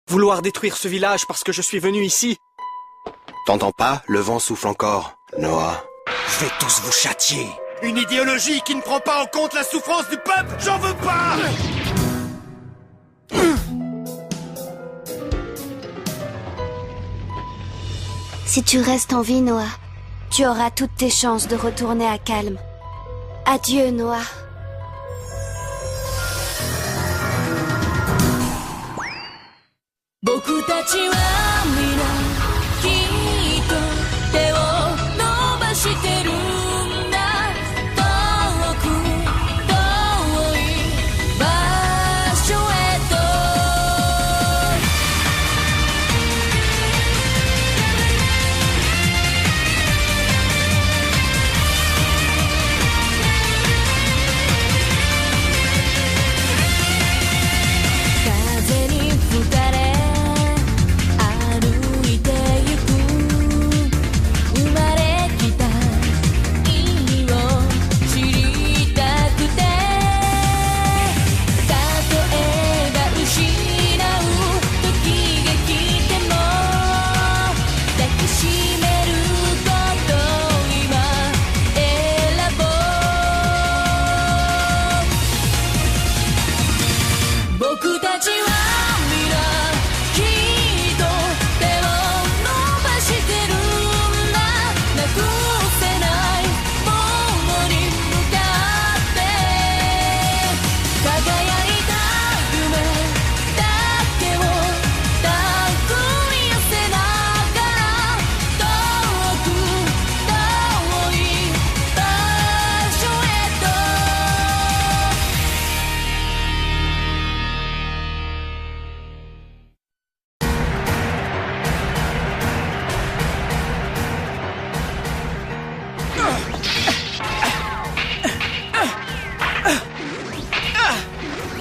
Vouloir détruire ce village parce que je suis venu ici. T'entends pas? Le vent souffle encore. Noah. Je vais tous vous châtier. Une idéologie qui ne prend pas en compte la souffrance du peuple, j'en veux pas! Si tu restes en vie, Noah, tu auras toutes tes chances de retourner à Calme. Adieu, Noah.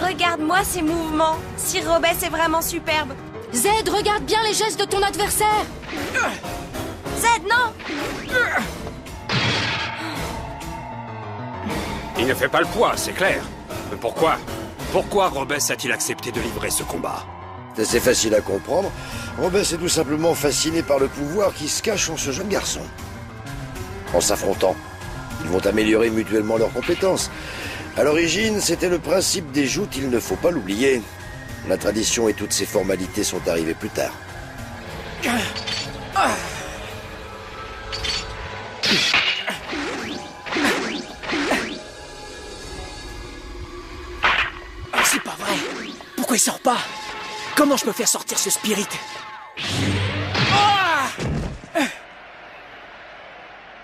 Regarde-moi ces mouvements. Sir Robès est vraiment superbe. Zed, regarde bien les gestes de ton adversaire. Zed, non! Il ne fait pas le poids, c'est clair. Mais pourquoi? Pourquoi Robès a-t-il accepté de livrer ce combat? C'est assez facile à comprendre. Robès est tout simplement fasciné par le pouvoir qui se cache en ce jeune garçon. En s'affrontant, ils vont améliorer mutuellement leurs compétences. À l'origine, c'était le principe des joutes, il ne faut pas l'oublier. La tradition et toutes ses formalités sont arrivées plus tard. C'est pas vrai. Pourquoi il sort pas? Comment je peux faire sortir ce spirit?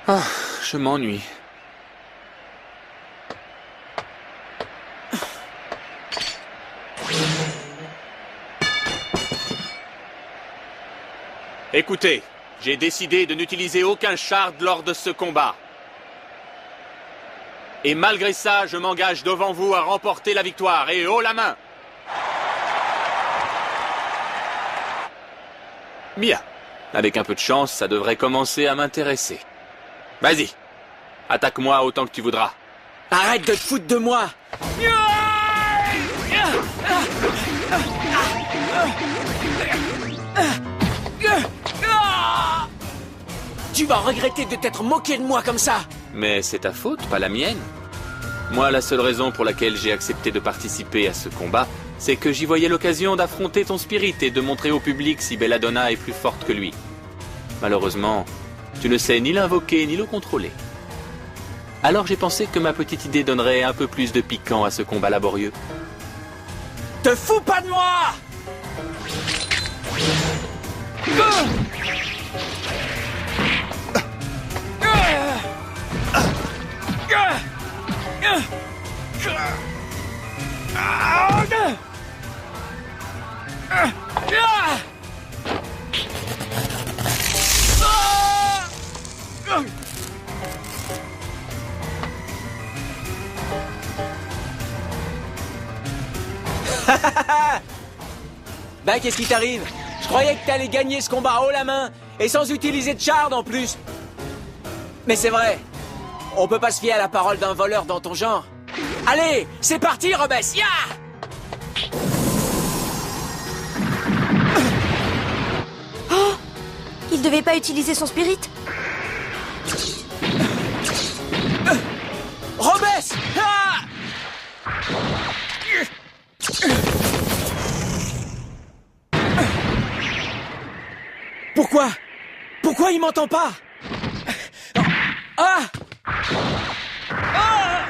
Ah, je m'ennuie. Écoutez, j'ai décidé de n'utiliser aucun shard lors de ce combat. Et malgré ça, je m'engage devant vous à remporter la victoire. Et haut la main! Bien. Avec un peu de chance, ça devrait commencer à m'intéresser. Vas-y. Attaque-moi autant que tu voudras. Arrête de te foutre de moi! Tu vas regretter de t'être moqué de moi comme ça! Mais c'est ta faute, pas la mienne. Moi, la seule raison pour laquelle j'ai accepté de participer à ce combat, c'est que j'y voyais l'occasion d'affronter ton spirit et de montrer au public si Belladonna est plus forte que lui. Malheureusement, tu ne sais ni l'invoquer ni le contrôler. Alors j'ai pensé que ma petite idée donnerait un peu plus de piquant à ce combat laborieux. Te fous pas de moi! Ben, qu'est-ce qui t'arrive? Je croyais que t'allais gagner ce combat haut la main, et sans utiliser de shard en plus. Mais c'est vrai, on peut pas se fier à la parole d'un voleur dans ton genre. Allez, c'est parti, Robès, ya! Il devait pas utiliser son spirit? Robes! Ah! Pourquoi? Pourquoi il m'entend pas? Ah! Ah!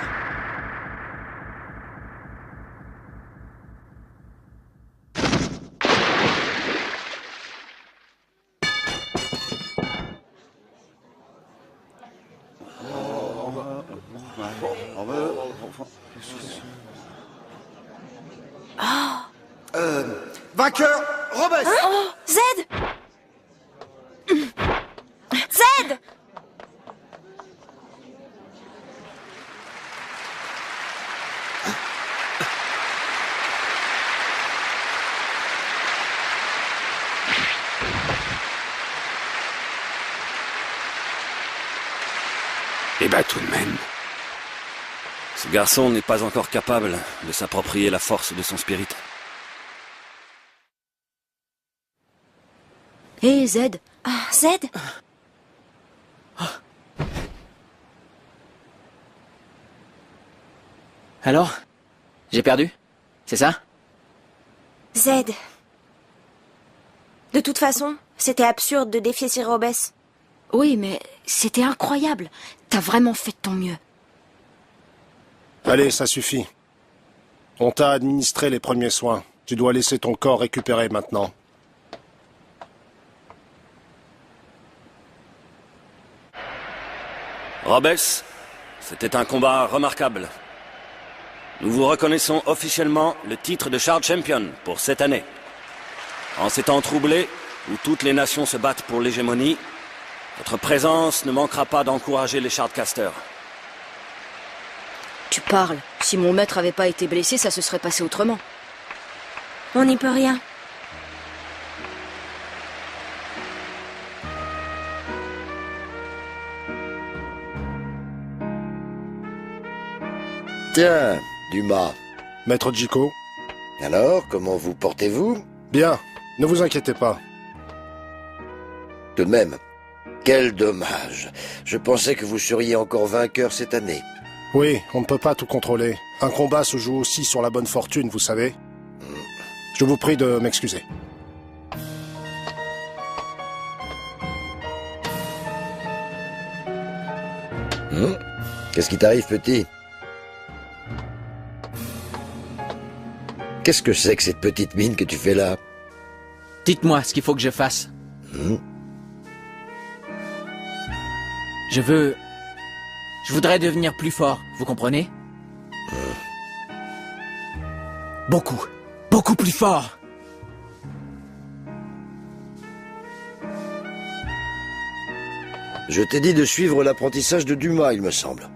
Vainqueur, Robes! Oh, Zed! Zed! Eh ben tout de même. Ce garçon n'est pas encore capable de s'approprier la force de son spirit. Hé, Zed. Ah, Zed? Alors? J'ai perdu? C'est ça? Zed. De toute façon, c'était absurde de défier Sir Robes. Oui, mais c'était incroyable. T'as vraiment fait de ton mieux. Allez, ça suffit. On t'a administré les premiers soins. Tu dois laisser ton corps récupérer maintenant. Robes, c'était un combat remarquable. Nous vous reconnaissons officiellement le titre de Shard Champion pour cette année. En ces temps troublés, où toutes les nations se battent pour l'hégémonie, votre présence ne manquera pas d'encourager les Shardcasters. Tu parles. Si mon maître avait pas été blessé, ça se serait passé autrement. On n'y peut rien. Tiens, Dumas. Maître Jiko? Alors, comment vous portez-vous? Bien, ne vous inquiétez pas. Tout de même, quel dommage. Je pensais que vous seriez encore vainqueur cette année. Oui, on ne peut pas tout contrôler. Un combat se joue aussi sur la bonne fortune, vous savez. Je vous prie de m'excuser. Qu'est-ce qui t'arrive, petit? Qu'est-ce que c'est que cette petite mine que tu fais là? Dites-moi ce qu'il faut que je fasse. Je voudrais devenir plus fort, vous comprenez? Beaucoup. Beaucoup plus fort. Je t'ai dit de suivre l'apprentissage de Dumas, il me semble.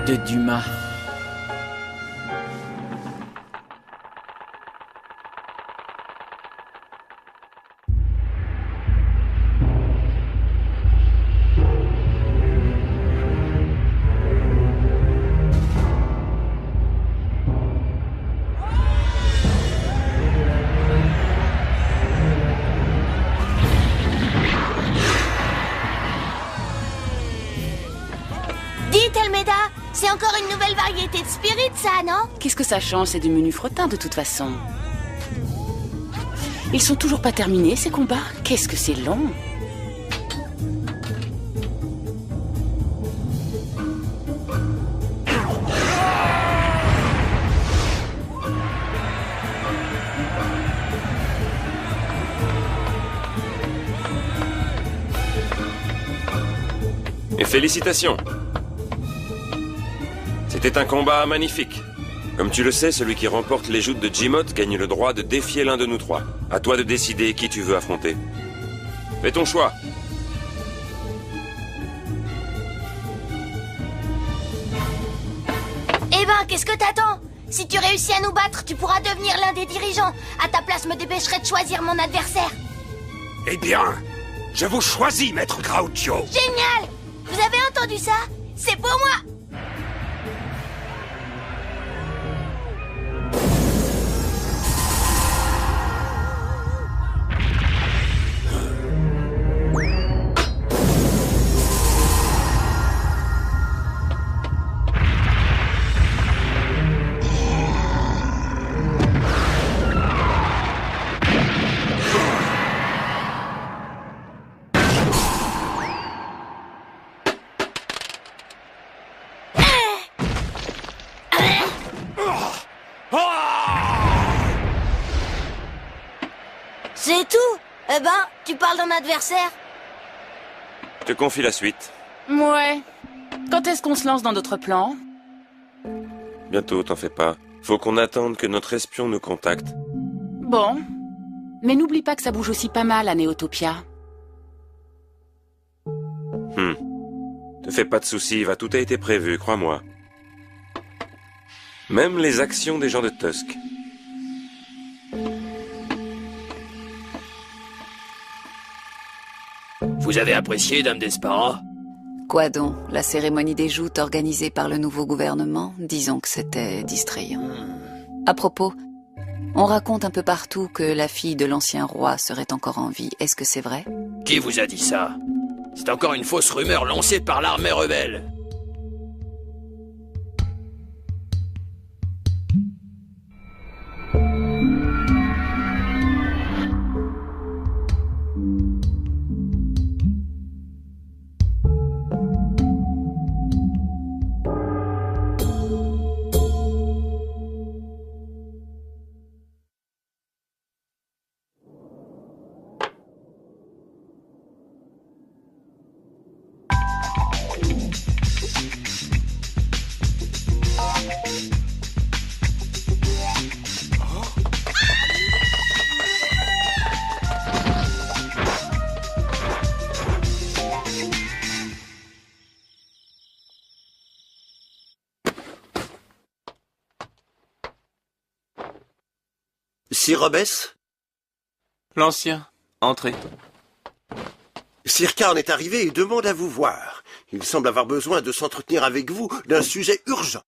De Dumas. C'est encore une nouvelle variété de spirit, ça, non? Qu'est-ce que ça change? C'est du menu fretin, de toute façon. Ils sont toujours pas terminés, ces combats? Qu'est-ce que c'est long? Et félicitations! C'était un combat magnifique. Comme tu le sais, celui qui remporte les joutes de Jimoth gagne le droit de défier l'un de nous trois. À toi de décider qui tu veux affronter. Fais ton choix. Eh ben, qu'est-ce que t'attends? Si tu réussis à nous battre, tu pourras devenir l'un des dirigeants. À ta place, me dépêcherai de choisir mon adversaire. Eh bien, je vous choisis, maître Groucho. Génial! Vous avez entendu ça? C'est pour moi! Eh ben, tu parles d'un adversaire? Je te confie la suite. Ouais. Quand est-ce qu'on se lance dans d'autres plans? Bientôt, t'en fais pas. Faut qu'on attende que notre espion nous contacte. Bon. Mais n'oublie pas que ça bouge aussi pas mal à Néotopia. Te fais pas de soucis, tout a été prévu, crois-moi. Même les actions des gens de Tusk. Vous avez apprécié, Dame Despara? Quoi donc? La cérémonie des joutes organisée par le nouveau gouvernement? Disons que c'était distrayant. À propos, on raconte un peu partout que la fille de l'ancien roi serait encore en vie. Est-ce que c'est vrai? Qui vous a dit ça? C'est encore une fausse rumeur lancée par l'armée rebelle. Sir Robes? L'ancien, entrez. Sir Karn est arrivé et demande à vous voir. Il semble avoir besoin de s'entretenir avec vous d'un sujet urgent.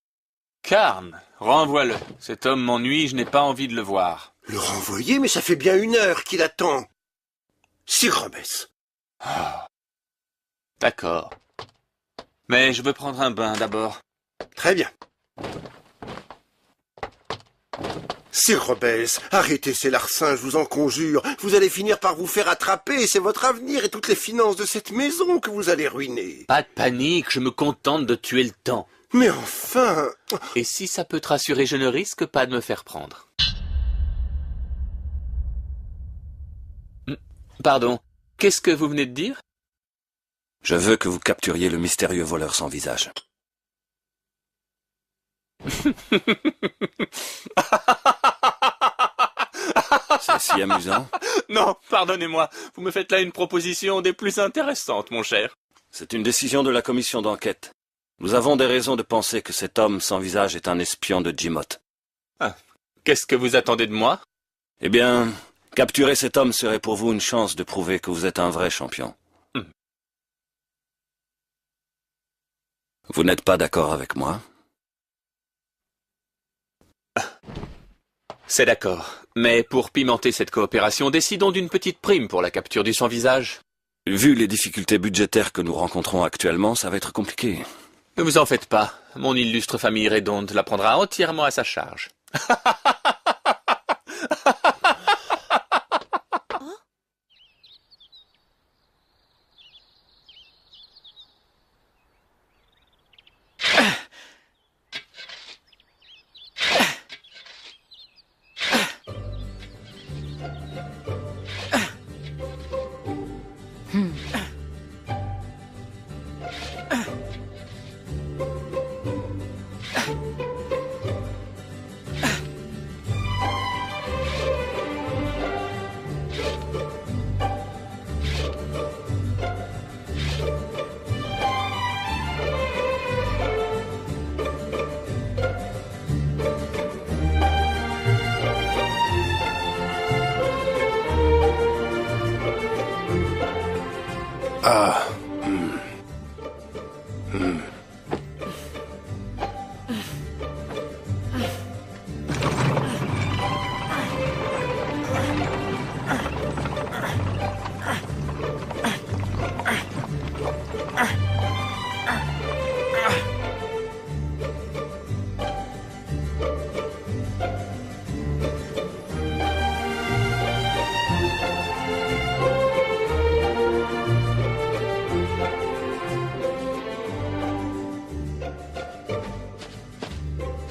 Karn, renvoie-le. Cet homme m'ennuie, je n'ai pas envie de le voir. Le renvoyer? Mais ça fait bien 1 heure qu'il attend. Sir Robes. Oh. D'accord. Mais je veux prendre un bain d'abord. Très bien. Sir Robes, arrêtez ces larcins, je vous en conjure. Vous allez finir par vous faire attraper, c'est votre avenir et toutes les finances de cette maison que vous allez ruiner. Pas de panique, je me contente de tuer le temps. Mais enfin... Et si ça peut te rassurer, je ne risque pas de me faire prendre. Pardon, qu'est-ce que vous venez de dire? Je veux que vous capturiez le mystérieux voleur sans visage. C'est si amusant. Non, pardonnez-moi, vous me faites là une proposition des plus intéressantes, mon cher. C'est une décision de la commission d'enquête. Nous avons des raisons de penser que cet homme sans visage est un espion de Jimoth. Ah, qu'est-ce que vous attendez de moi? Eh bien, capturer cet homme serait pour vous une chance de prouver que vous êtes un vrai champion. Vous n'êtes pas d'accord avec moi? C'est d'accord. Mais pour pimenter cette coopération, décidons d'une petite prime pour la capture du sans-visage. Vu les difficultés budgétaires que nous rencontrons actuellement, ça va être compliqué. Ne vous en faites pas. Mon illustre famille Redonde la prendra entièrement à sa charge.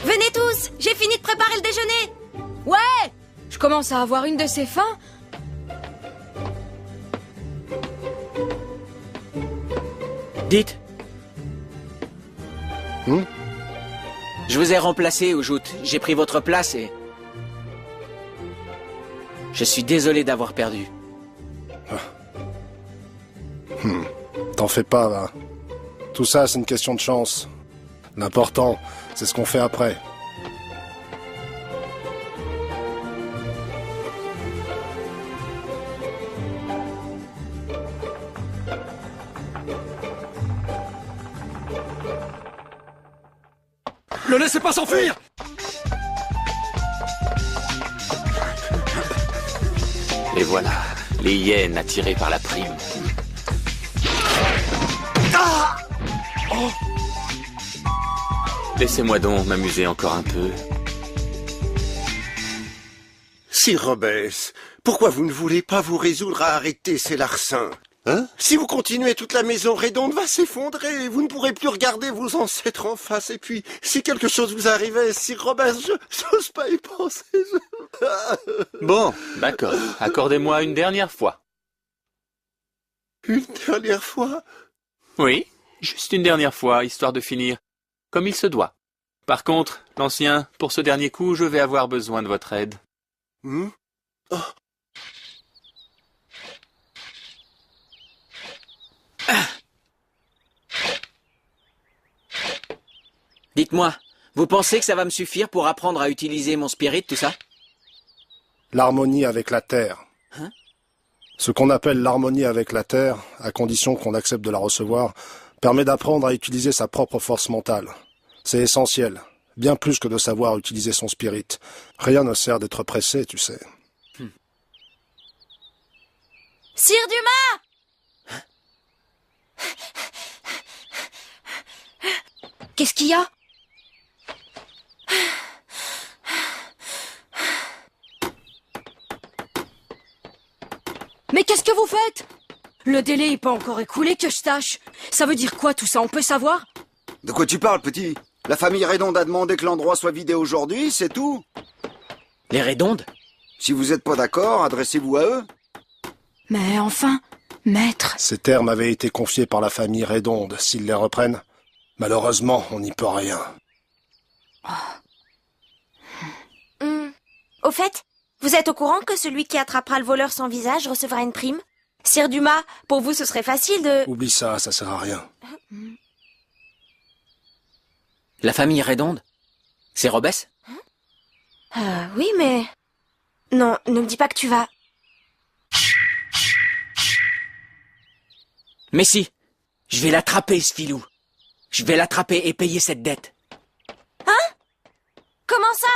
Venez tous, j'ai fini de préparer le déjeuner. Ouais, je commence à avoir une de ces fins. Dites. Je vous ai remplacé, Ujout. J'ai pris votre place et... Je suis désolé d'avoir perdu. T'en fais pas, va. Tout ça, c'est une question de chance. L'important, c'est ce qu'on fait après. Ne laissez pas s'enfuir! Et voilà, les hyènes attirées par la prime. Ah! Oh! Laissez-moi donc m'amuser encore un peu. Sir Robes, pourquoi vous ne voulez pas vous résoudre à arrêter ces larcins? Hein? Si vous continuez, toute la maison Redonde va s'effondrer. Vous ne pourrez plus regarder vos ancêtres en face. Et puis, si quelque chose vous arrivait, Sir Robes, j'ose pas y penser. Bon, d'accord. Accordez-moi une dernière fois. Une dernière fois? Oui, juste une dernière fois, histoire de finir. Comme il se doit. Par contre, l'ancien, pour ce dernier coup, je vais avoir besoin de votre aide. Oh. Dites-moi, vous pensez que ça va me suffire pour apprendre à utiliser mon spirit, tout ça? L'harmonie avec la Terre. Hein? Ce qu'on appelle l'harmonie avec la Terre, à condition qu'on accepte de la recevoir, permet d'apprendre à utiliser sa propre force mentale. C'est essentiel, bien plus que de savoir utiliser son spirit. Rien ne sert d'être pressé, tu sais. Sire Dumas! Qu'est-ce qu'il y a? Mais qu'est-ce que vous faites? Le délai est pas encore écoulé, que je sache. Ça veut dire quoi tout ça, on peut savoir? De quoi tu parles, petit? La famille Redonde a demandé que l'endroit soit vidé aujourd'hui, c'est tout? Les Redondes? Si vous êtes pas d'accord, adressez-vous à eux. Mais enfin, maître... Ces terres m'avaient été confiés par la famille Redonde. S'ils les reprennent, malheureusement, on n'y peut rien. Au fait, vous êtes au courant que celui qui attrapera le voleur sans visage recevra une prime? Sire Dumas, pour vous ce serait facile de... Oublie ça, ça sert à rien. La famille Redonde? C'est Robes? Oui, mais... Non, ne me dis pas que tu vas... Mais si, je vais l'attraper, ce filou. Je vais l'attraper et payer cette dette. Hein? Comment ça?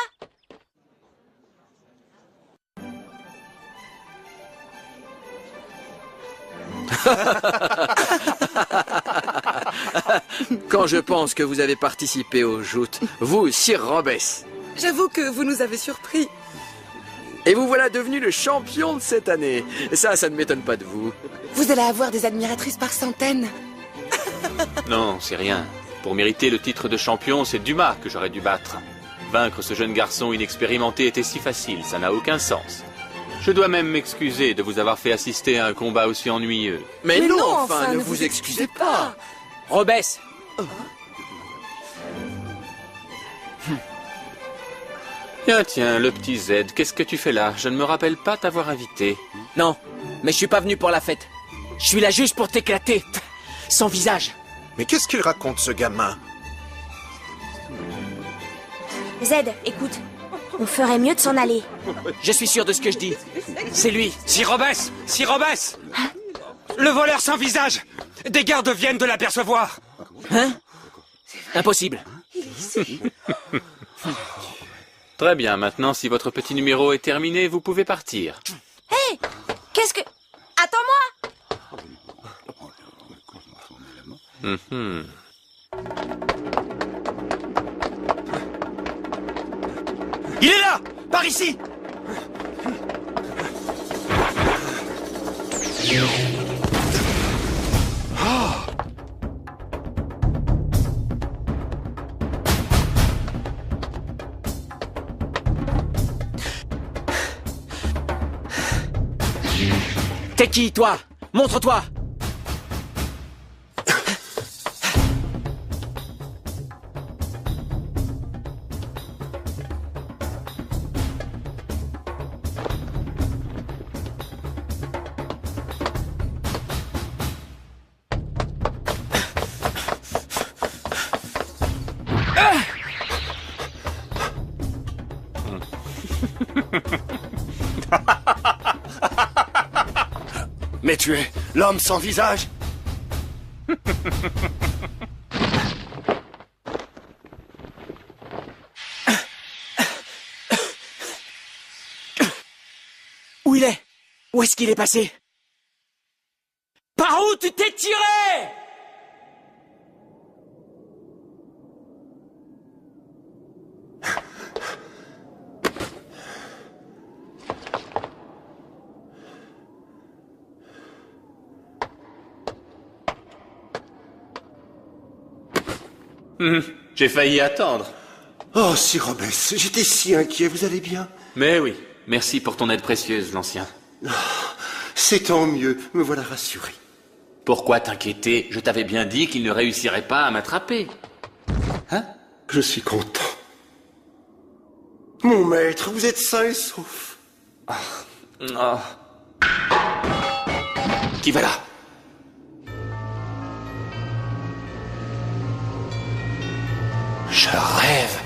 Quand je pense que vous avez participé aux joutes, vous, Sir Robes. J'avoue que vous nous avez surpris. Et vous voilà devenu le champion de cette année. Ça ne m'étonne pas de vous. Vous allez avoir des admiratrices par centaines. Non, c'est rien. Pour mériter le titre de champion, c'est Dumas que j'aurais dû battre. Vaincre ce jeune garçon inexpérimenté était si facile, ça n'a aucun sens. Je dois même m'excuser de vous avoir fait assister à un combat aussi ennuyeux. Mais non, enfin, ne vous excusez pas. Robes! Tiens, le petit Z, qu'est-ce que tu fais là? Je ne me rappelle pas t'avoir invité. Non, mais je suis pas venu pour la fête. Je suis là juste pour t'éclater. Sans visage. Mais qu'est-ce qu'il raconte, ce gamin? Z, écoute, on ferait mieux de s'en aller. Je suis sûr de ce que je dis. C'est lui. Sir Robes! Sir Robes! Le voleur sans visage! Des gardes viennent de l'apercevoir! Hein? Impossible. Très bien, maintenant, si votre petit numéro est terminé, vous pouvez partir. Hé! Qu'est-ce que... Attends-moi! Il est là! Par ici! T'es qui, toi? Montre-toi! Mais tu es l'homme sans visage. Où il est? Où est-ce qu'il est passé? Par où tu t'es tiré? J'ai failli attendre. Oh, Sir Robès, j'étais si inquiet, vous allez bien? Mais oui, merci pour ton aide précieuse, l'ancien. Oh, c'est tant mieux, me voilà rassuré. Pourquoi t'inquiéter? Je t'avais bien dit qu'il ne réussirait pas à m'attraper. Hein? Je suis content. Mon maître, vous êtes sain et sauf. Qui va là? Je rêve.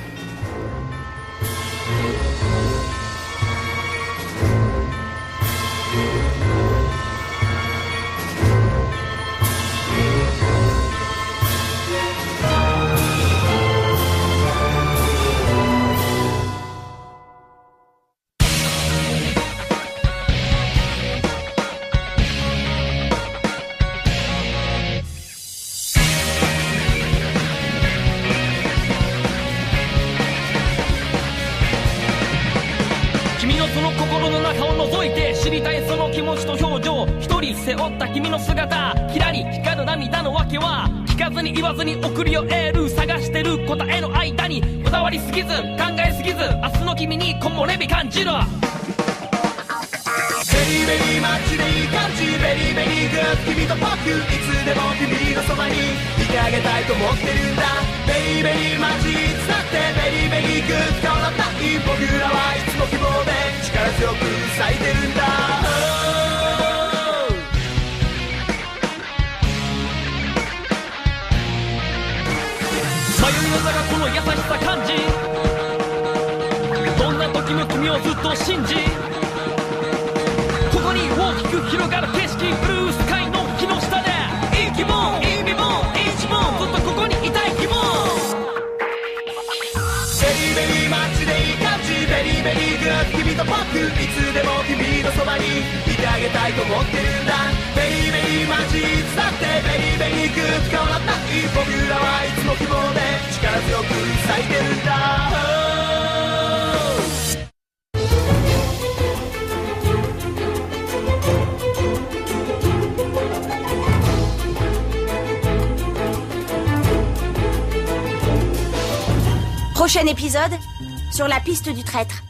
Prochain épisode, sur la piste du traître.